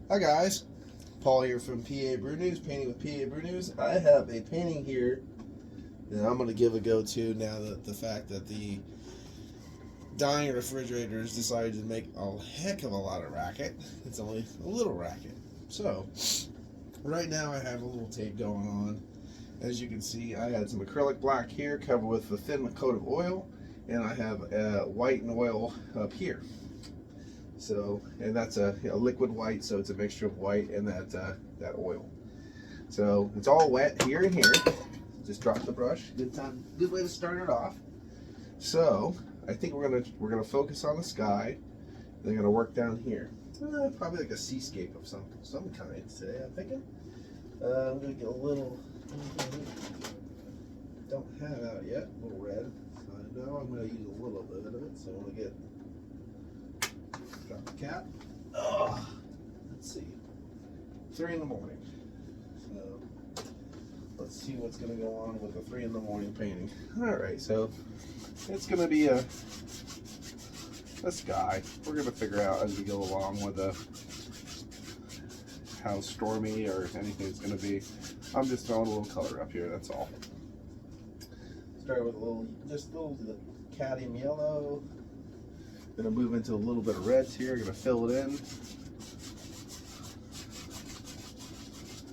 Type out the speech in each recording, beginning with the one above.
Hi guys, Paul here from PABrewNews, painting with PABrewNews. I have a painting here that I'm going to give a go to now that the fact that the dying refrigerators decided to make a heck of a lot of racket. It's only a little racket. So, right now I have a little tape going on. As you can see, I had some acrylic black here covered with a thin coat of oil, and I have white and oil up here. So, and that's a liquid white, so it's a mixture of white and that oil. So it's all wet here and here. Just drop the brush. Good way to start it off. So I think we're gonna focus on the sky. Then gonna work down here. Probably like a seascape of some kind today. I'm thinking. I'm gonna get a little. Don't have out yet. A little red. So I know I'm gonna use a little bit of it. So I'm gonna get. Drop the cap. Oh, let's see. 3 in the morning. So let's see what's going to go on with the 3 in the morning painting. All right, so it's going to be a sky. We're going to figure out as we go along with how stormy or anything it's going to be. I'm just throwing a little color up here. That's all. Start with just a little cadmium yellow. Gonna move into a little bit of reds here. Gonna fill it in,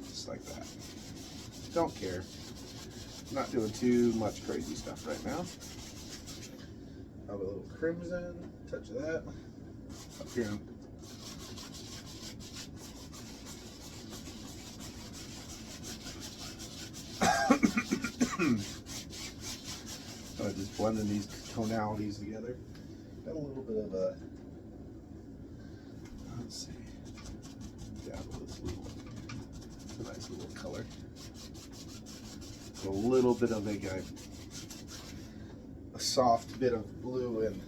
just like that. Don't care. I'm not doing too much crazy stuff right now. Have a little crimson, touch of that up here. Just blending these tonalities together. Got a little bit of a, let's see, dabble this little, it's a nice little color. A little bit of a soft bit of blue and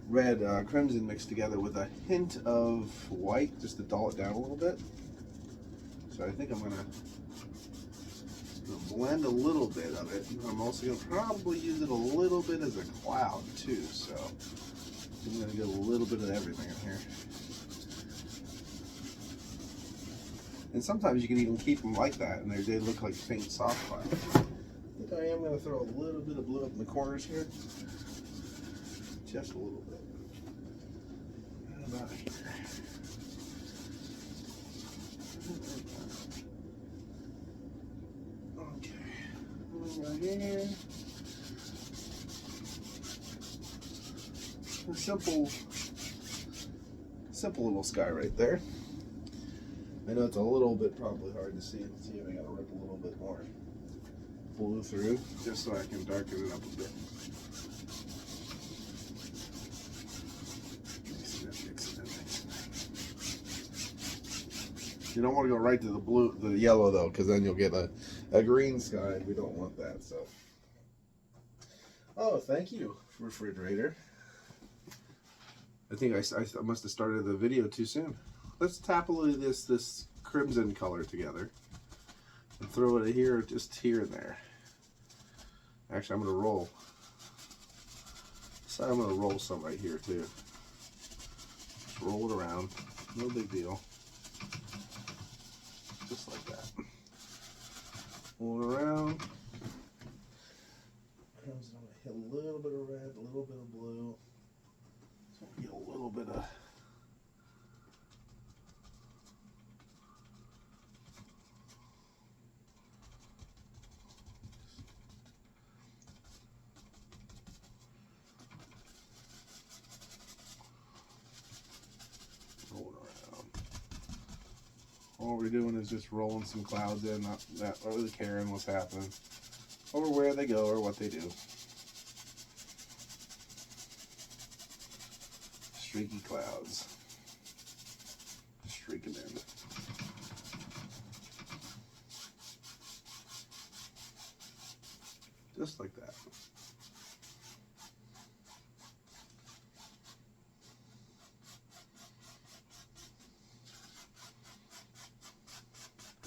red crimson mixed together with a hint of white, just to dull it down a little bit. So I think I'm gonna blend a little bit of it. I'm also going to probably use it a little bit as a cloud too, so I'm going to get a little bit of everything in here. And sometimes you can even keep them like that and they look like faint soft clouds. I think I am going to throw a little bit of blue up in the corners here. Just a little bit. About here. Right here. A simple little sky right there. I know it's a little bit probably hard to see. Let's see if I gotta rip a little bit more blue through, just so I can darken it up a bit. You don't want to go right to the yellow though, because then you'll get a green sky. We don't want that. So, oh, thank you, refrigerator. I think I must have started the video too soon. Let's tap a little of this crimson color together and throw it here, just here and there. Actually, I'm gonna roll. So I'm gonna roll some right here too. Just roll it around. No big deal. Just like that. Roll it around. I'm going to hit a little bit of red, a little bit of blue. So we get a little bit of roll it around. All we're doing is just rolling some clouds in, not really caring what's happening or where they go or what they do. Streaky clouds. Streak them in. Just like that.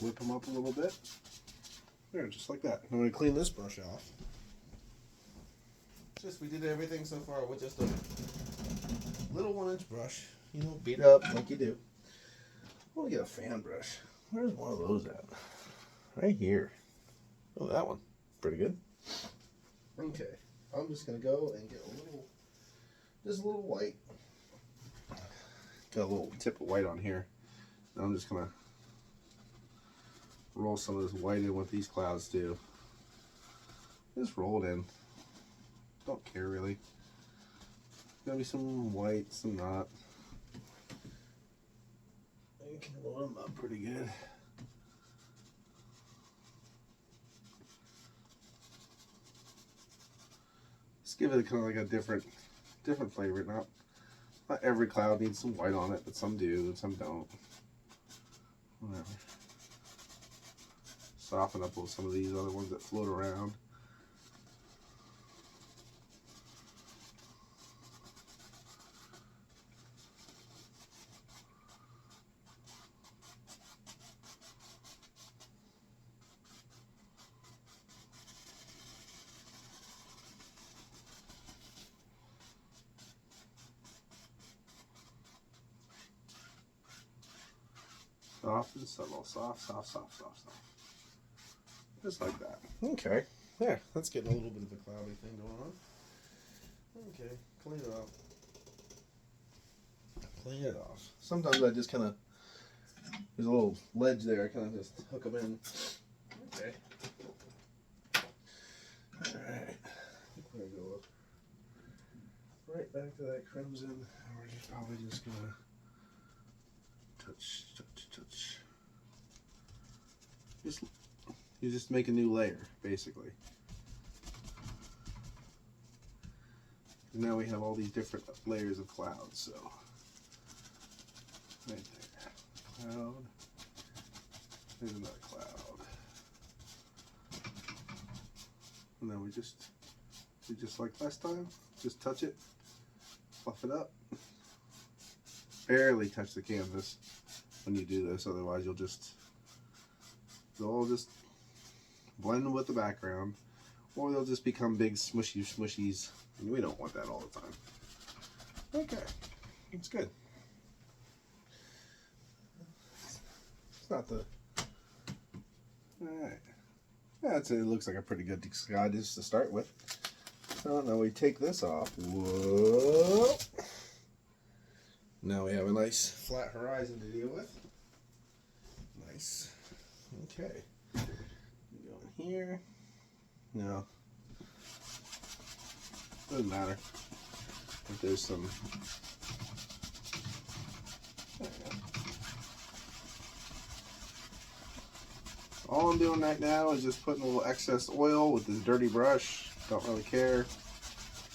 Whip them up a little bit. There, just like that. I'm going to clean this brush off. Just, we did everything so far with just a little 1-inch brush. You know, beat up like you do. I want to get a fan brush. Where's one of those at? Right here. Oh, that one. Pretty good. Okay. I'm just going to go and get just a little white. Got a little tip of white on here. And I'm just going to roll some of this white in what these clouds do. Just roll it in. Don't care really. Gonna be some white, some not. You can roll them up pretty good. Just give it kind of like a different flavor. Not every cloud needs some white on it, but some do and some don't. Whatever. Soften up with some of these other ones that float around. Soft and subtle. Soft, soft, soft, soft, soft. Just like that. Okay. There. That's getting a little bit of a cloudy thing going on. Okay. Clean it up. Clean it off. Sometimes I just kind of, there's a little ledge there. I kind of just hook them in. Okay. Alright. I think we're going to go right back to that crimson. And we're just probably just going to touch. You just make a new layer, basically. And now we have all these different layers of clouds, so. Right there. Cloud. There's another cloud. And then we just like last time, just touch it, fluff it up. Barely touch the canvas when you do this, otherwise they'll all just blend with the background, or they'll just become big smushy smushies, and we don't want that all the time. Okay, it's good. It's not the... Alright. It looks like a pretty good sky just to start with. So now we take this off. Whoa! Now we have a nice flat horizon to deal with. Nice. Okay. Go in here. No. Doesn't matter if there's some. All I'm doing right now is just putting a little excess oil with this dirty brush. Don't really care.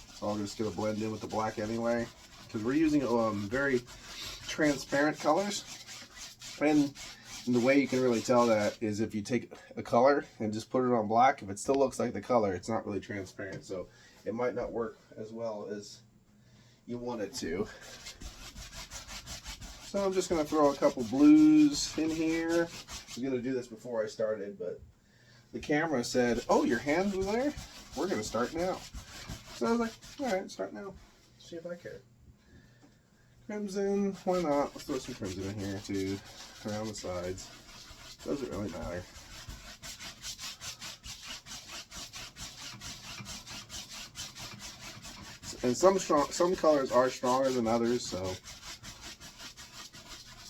It's all just going to blend in with the black anyway. Because we're using very transparent colors. And the way you can really tell that is if you take a color and just put it on black, if it still looks like the color, it's not really transparent. So it might not work as well as you want it to. So I'm just going to throw a couple blues in here. I was going to do this before I started, but the camera said, oh, your hands were there? We're going to start now. So I was like, all right, start now. See if I care. Crimson, why not? Let's throw some crimson in here too, around the sides. Doesn't really matter. And some colors are stronger than others, so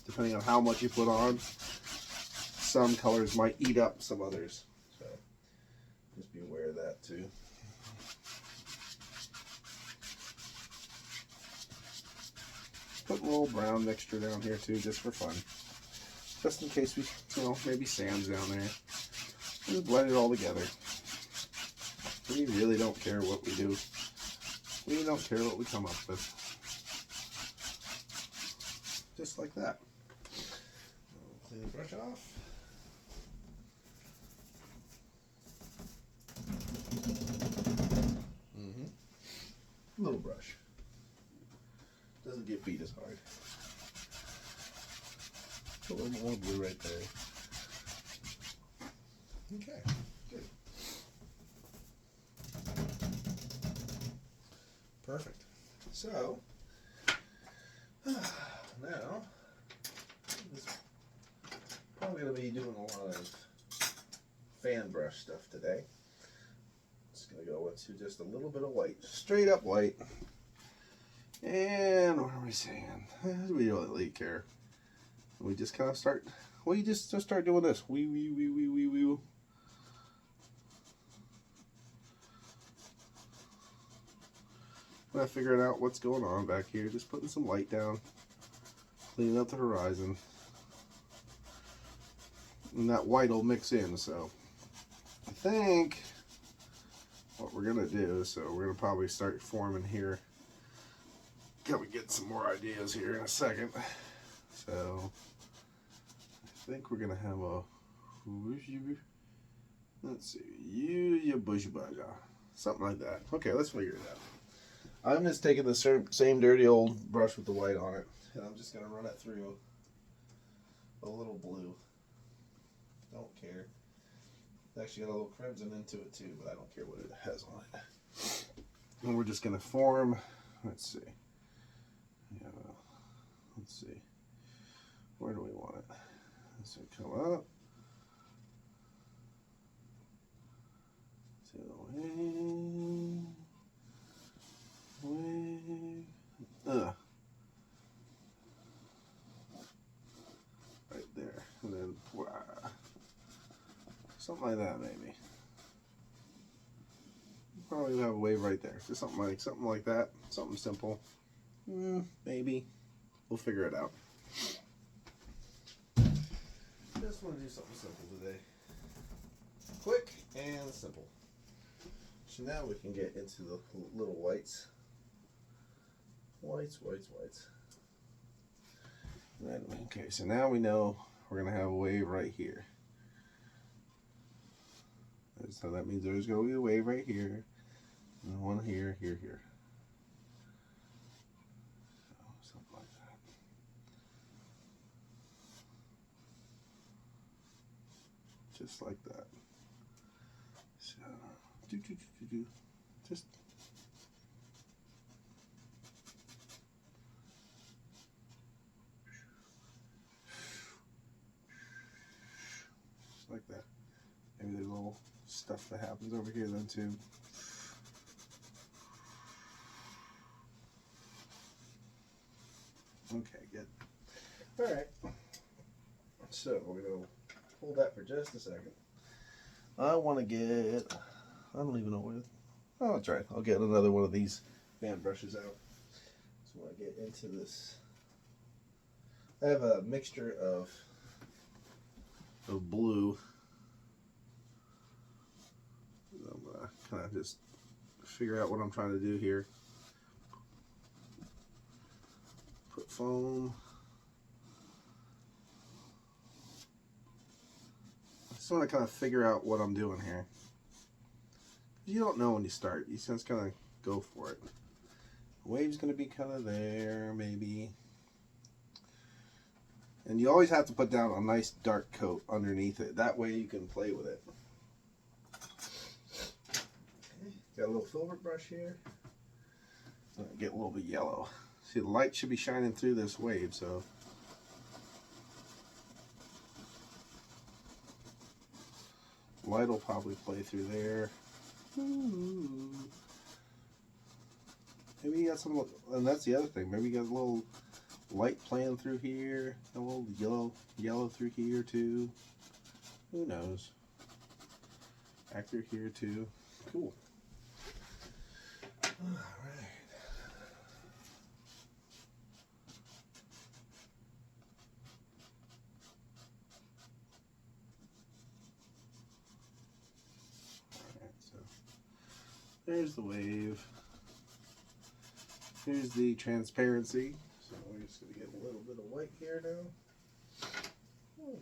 depending on how much you put on, some colors might eat up some others. So just be aware of that too. Put a little brown mixture down here too, just for fun. Just in case we, maybe sand's down there. Just blend it all together. We really don't care what we do. We don't care what we come up with. Just like that. I'll clean the brush off. Little brush. Doesn't get beat as hard. Put a little more blue right there. Okay, good. Perfect. So, now, this going to be doing a lot of fan brush stuff today. Just going to go into just a little bit of white, straight up white. And what are we saying? We don't really care. We just kind of start. Well, you just start doing this. Wee. When I figuring out what's going on back here, just putting some light down, cleaning up the horizon, and that white will mix in. So I think what we're gonna do, so we're gonna probably start forming here. Gotta get some more ideas here in a second. So I think we're gonna have a, let's see, you bushy baja, something like that. Okay, let's figure it out. I'm just taking the same dirty old brush with the white on it, and I'm just gonna run it through a little blue. Don't care. It's actually got a little crimson into it too, but I don't care what it has on it. And we're just gonna form. Let's see. Yeah, let's see. Where do we want it? Let's see, come up. See the wave. Right there, and then something like that, maybe. Probably have a wave right there. Just something like that. Something simple. Maybe. We'll figure it out. Just want to do something simple today. Quick and simple. So now we can get into the little whites. Whites. And then, okay, so now we know we're going to have a wave right here. So that means there's going to be a wave right here. And one here. So, something like that. Just like that. So, just like that. Maybe there's a little stuff that happens over here then too. Okay, good. Alright. So we're going to hold that for just a second. I want to get, I don't even know where, oh, that's right. I'll get another one of these fan brushes out. So I want to get into this. I have a mixture of blue. I'm gonna kind of just figure out what I'm trying to do here. Put foam. I just want to kind of figure out what I'm doing here. You don't know when you start. You just kind of go for it. The wave's going to be kind of there, maybe. And you always have to put down a nice dark coat underneath it. That way you can play with it. Okay. Got a little filbert brush here. Get a little bit yellow. See, the light should be shining through this wave, so. Light will probably play through there. Ooh. Maybe you got some, and that's the other thing. Maybe you got a little light playing through here, a little yellow through here too. Who knows? Back through here too. Cool. All right. So there's the wave. Here's the transparency. So we're just going to get a little bit of white here now. Okay.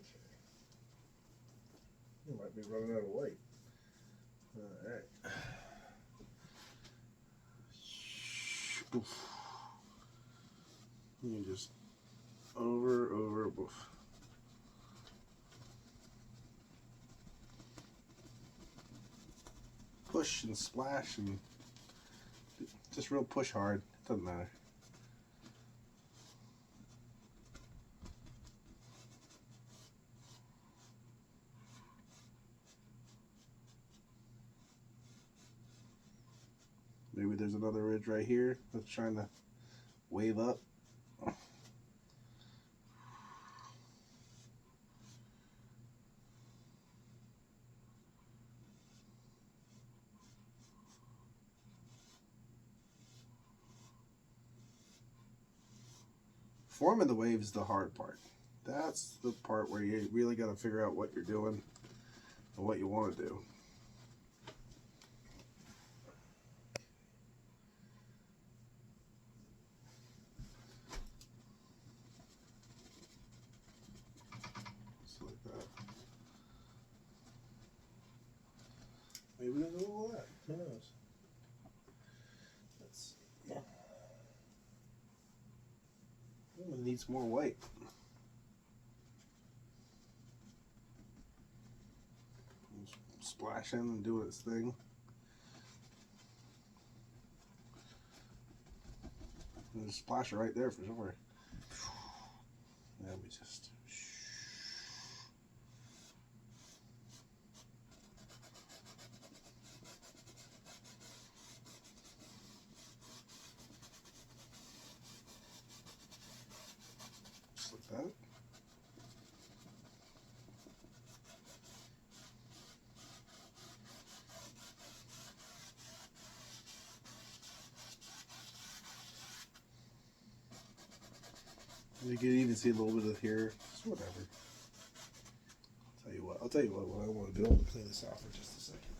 You might be running out of white. Alright. You just over, boof. Push and splash and just real push hard. It doesn't matter. Maybe there's another ridge right here that's trying to wave up. Forming the wave is the hard part. That's the part where you really got to figure out what you're doing and what you want to do. Just like that. Maybe there's a little of that. Who knows? Let's see. Yeah. It needs more white. Splashing and doing its thing. There's a splasher right there for sure. Let me just. Just like that. You can even see a little bit of here. Just whatever. I'll tell you what I want to do. I'm going to clean this out for just a second.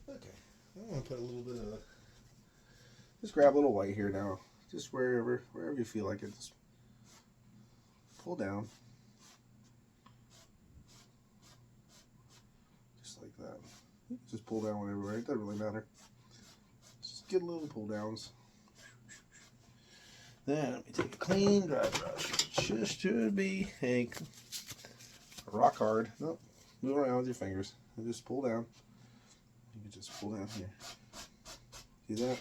Okay. I'm going to put a little bit of, just grab a little white here now. Just wherever you feel like it. Just pull down. Just like that. Just pull down everywhere. It doesn't really matter. Just get little pull downs. Then let me take a clean dry brush. Just should be a rock hard. Nope. Move around with your fingers and just pull down. You can just pull down here. See that?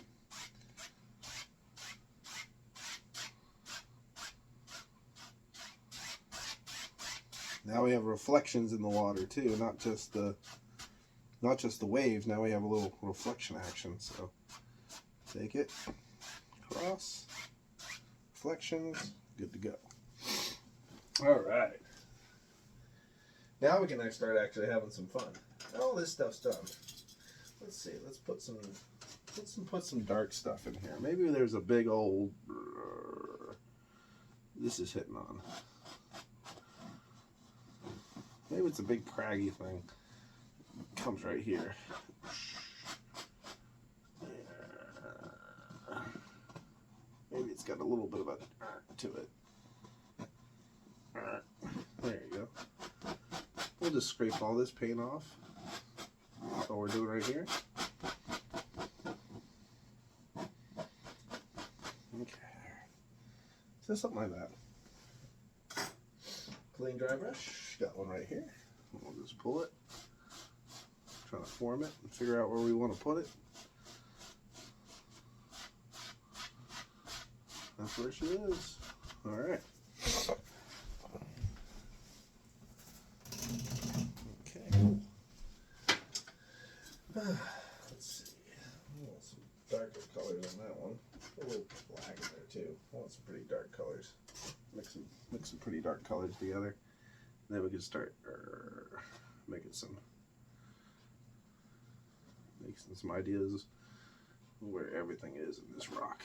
Now we have reflections in the water too, not just the waves. Now we have a little reflection action. So take it across. Reflections, good to go. All right. Now we can start actually having some fun. All this stuff's done. Let's see. Let's put some dark stuff in here. Maybe there's a big old. This is hitting on. Maybe it's a big craggy thing. It comes right here. Maybe it's got a little bit of a to it. There you go. We'll just scrape all this paint off. That's all we're doing right here. Okay. So something like that. Clean dry brush. Got one right here. We'll just pull it. Try to form it and figure out where we want to put it. That's where she is. All right. Okay. Let's see. I want some darker colors on that one. A little black in there too. I want some pretty dark colors. Mix some pretty dark colors together. And then we can start making some ideas where everything is in this rock.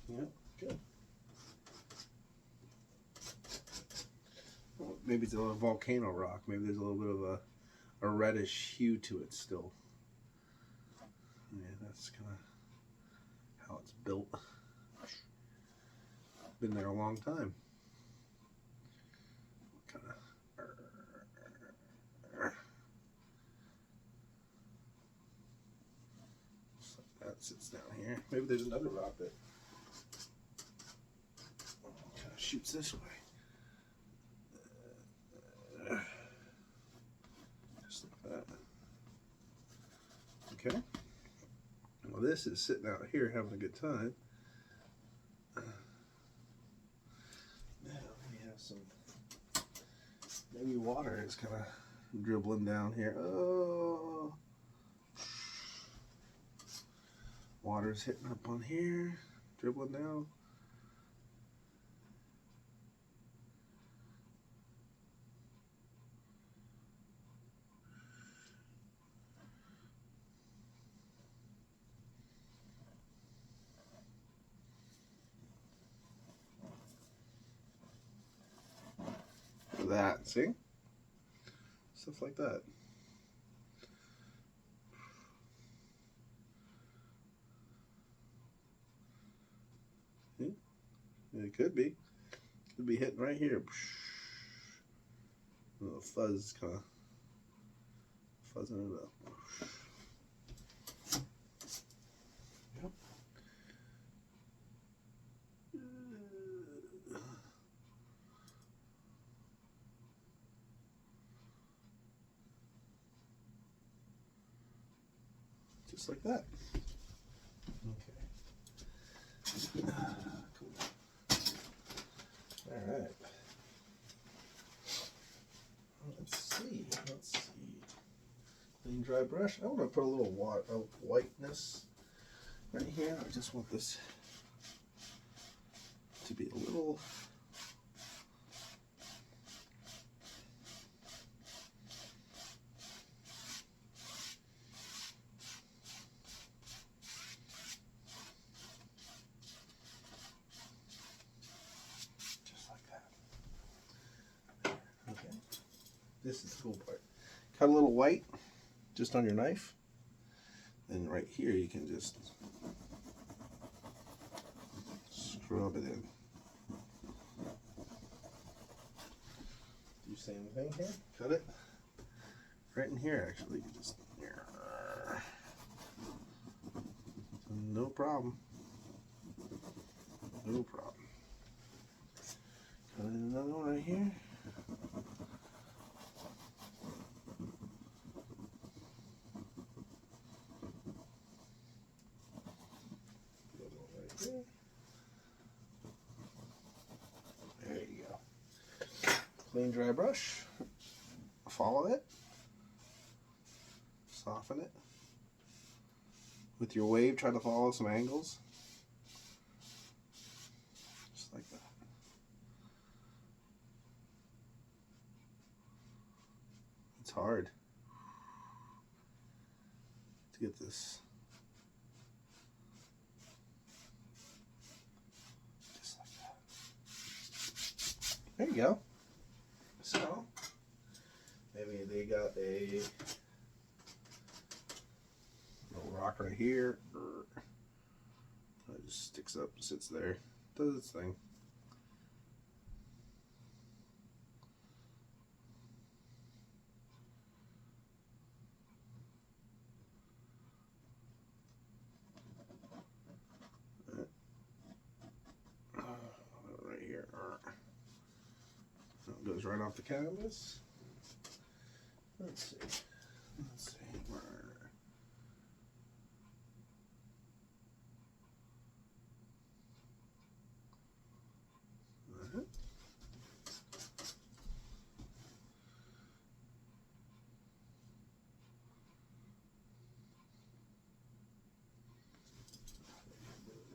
Yeah, good. Well, maybe it's a little volcano rock. Maybe there's a little bit of a reddish hue to it still. Yeah, that's kind of how it's built. Been there a long time. Kind of. So that sits down here. Maybe there's another rock that kind of shoots this way. Just like that. Okay. Well, this is sitting out here having a good time. Any water is kind of dribbling down here. Oh, water's hitting up on here, dribbling down. That, see? Stuff like that. See? It could be. Could be hitting right here. A little fuzz, kind of fuzzing it up. Yep. Just like that. Okay. Cool. All right. Let's see. Clean dry brush. I want to put a little whiteness right here. I just want this to be a little. This is the cool part. Cut a little white just on your knife. And right here you can just scrub it in. Do same thing here. Cut it. Right in here actually. You just no problem. No problem. Cut another one right here. There you go. Clean dry brush. Follow it. Soften it. With your wave, try to follow some angles. Just like that. It's hard to get this. There you go. So, maybe they got a little rock right here. It just sticks up, sits there, does its thing. Right here. Goes right off the canvas. Let's see. Where?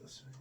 This way.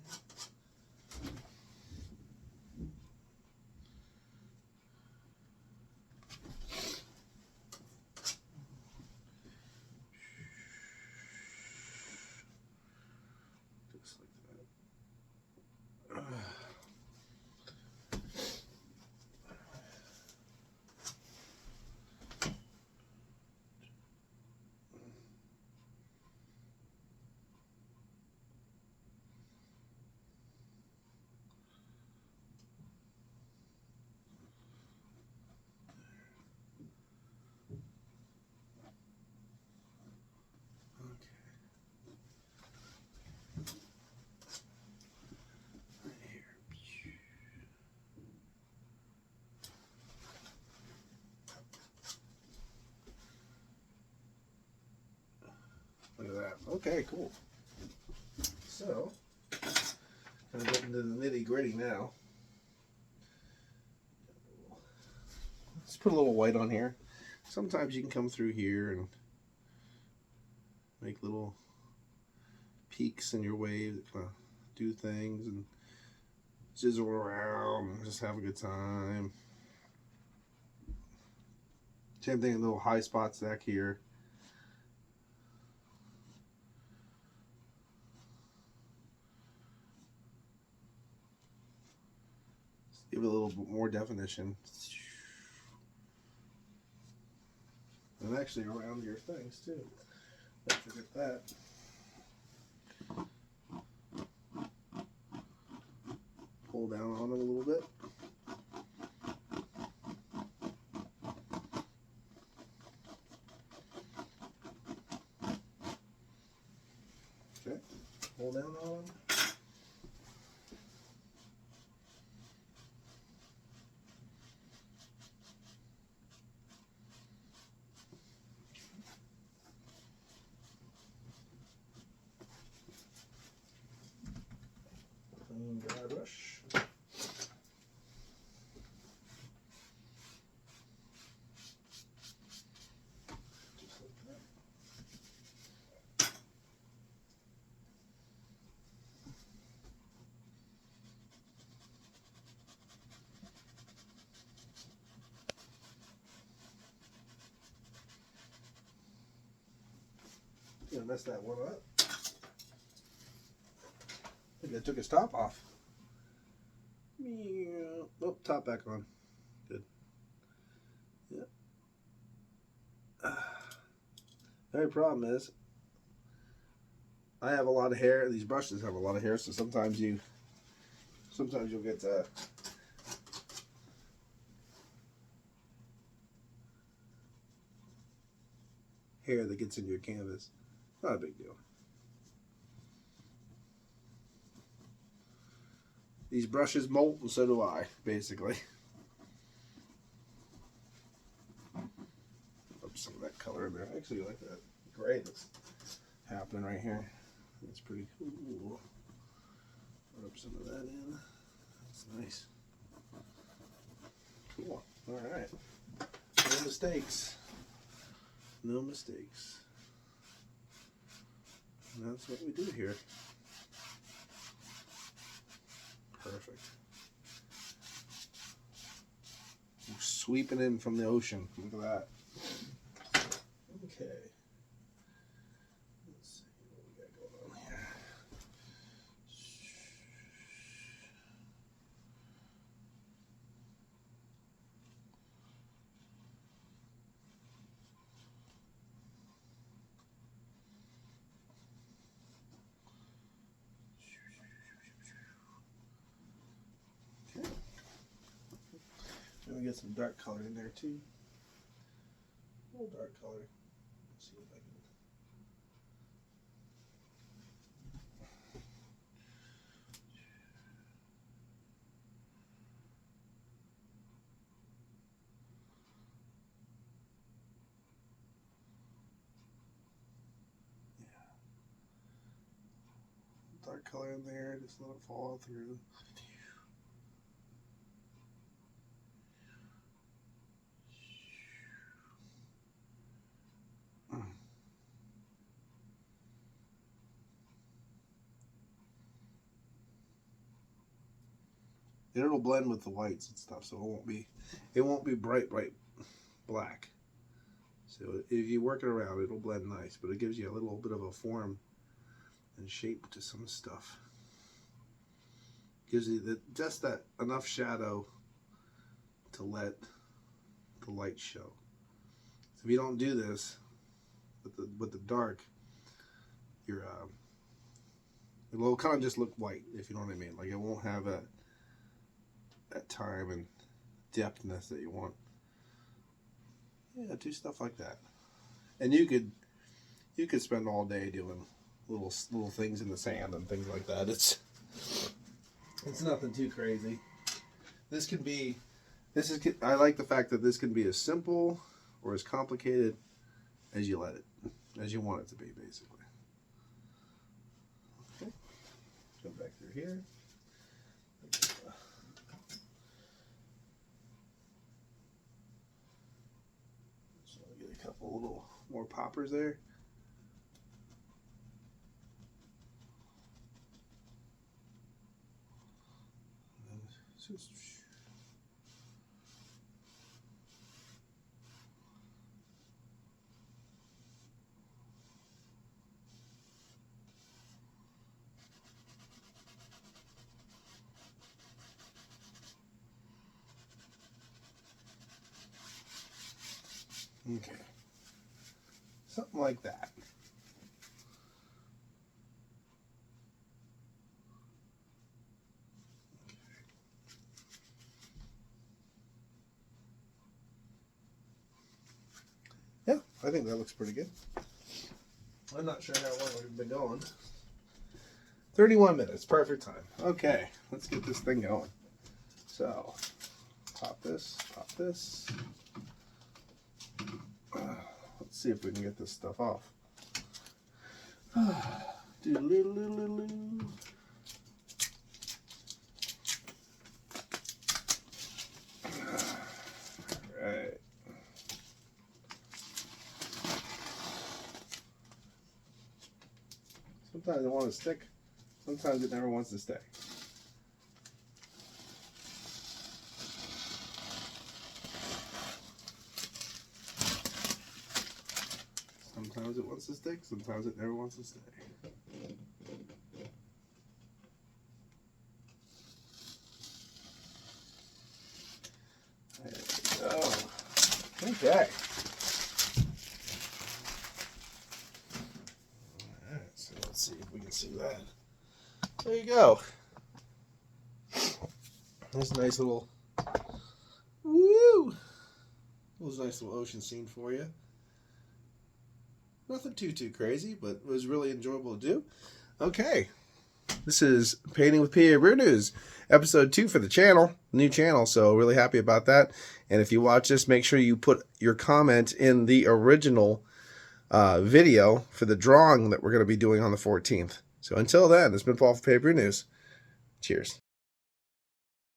Look at that. Okay, cool. So, gonna get into the nitty gritty now. Let's Just put a little white on here. Sometimes you can come through here and make little peaks in your wave that kind of do things and sizzle around and just have a good time. Same thing, little high spots back here. Just give it a little bit more definition. And actually around your things too. Don't forget that. Pull down on them a little bit. Okay, pull down on them. Clean dry brush. Just like that. Gonna mess that one up. I think I took his top off. Oh, top back on. Good. Yeah. The only problem is I have a lot of hair. These brushes have a lot of hair, so sometimes you'll get hair that gets into your canvas. Not a big deal. These brushes molt, and so do I, basically. Put some of that color in there. I actually like that gray that's happening right here. That's pretty cool. Rub some of that in. That's nice. Cool. All right. No mistakes. No mistakes. And that's what we do here. Perfect. We're sweeping in from the ocean. Look at that. Okay. Let's see what we got going on here. And we get some dark color in there too. A little dark color. Let's see if I can. Yeah. Dark color in there. Just let it fall through. And it'll blend with the whites and stuff, so it won't be bright black. So if you work it around, it'll blend nice, but it gives you a little bit of a form and shape to some stuff. Gives you just that enough shadow to let the light show. So if you don't do this with the dark, it'll kind of just look white, if you know what I mean. Like, it won't have that time and depthness that you want. Yeah, do stuff like that. And you could spend all day doing little things in the sand and things like that. It's nothing too crazy. I like the fact that this can be as simple or as complicated as you want it to be, basically. Okay. Come back through here. couple little more poppers there. Okay, something like that. Yeah, I think that looks pretty good. I'm not sure how long we've been going. 31 minutes, perfect time. Okay, let's get this thing going. So, pop this, pop this. Let's see if we can get this stuff off. Do-do-do-do-do-do. Right. Sometimes it wants to stick, sometimes it never wants to stay. Sometimes it wants to stick, sometimes it never wants to stay. There we go. Okay. Alright, so let's see if we can see that. There you go. That's a nice little, woo! It was a nice little ocean scene for you. Nothing too crazy, but it was really enjoyable to do. Okay. This is Painting with PABrewNews, episode 2 for the channel, new channel, so really happy about that. And if you watch this, make sure you put your comment in the original video for the drawing that we're going to be doing on the 14th. So until then, it's been Paul for PABrewNews. Cheers.